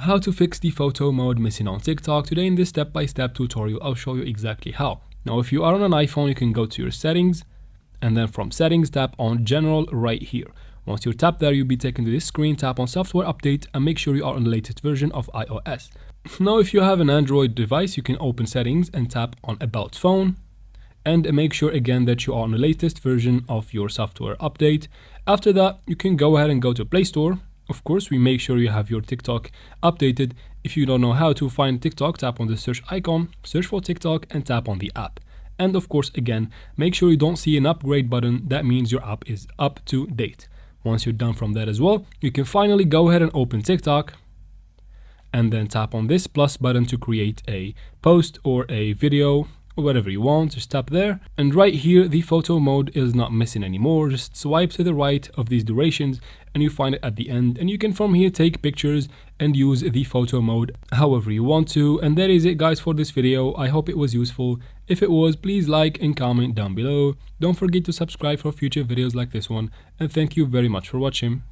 How to fix the photo mode missing on TikTok. Today in this step-by-step tutorial, I'll show you exactly how. Now, if you are on an iPhone, you can go to your settings, and then from settings, tap on general right here. Once you tap there, you'll be taken to this screen, tap on software update, and make sure you are on the latest version of iOS. Now, if you have an Android device, you can open settings and tap on about phone, and make sure again that you are on the latest version of your software update. After that, you can go ahead and go to Play Store. Of course, we make sure you have your TikTok updated. If you don't know how to find TikTok, tap on the search icon, search for TikTok, and tap on the app. And of course, again, make sure you don't see an upgrade button. That means your app is up to date. Once you're done from that as well, you can finally go ahead and open TikTok, and then tap on this plus button to create a post or a video, or whatever you want. Just tap there, and right here the photo mode is not missing anymore. Just swipe to the right of these durations and you find it at the end, and you can from here take pictures and use the photo mode however you want to. And that is it, guys, for this video. I hope it was useful. If it was, please like and comment down below. Don't forget to subscribe for future videos like this one, and thank you very much for watching.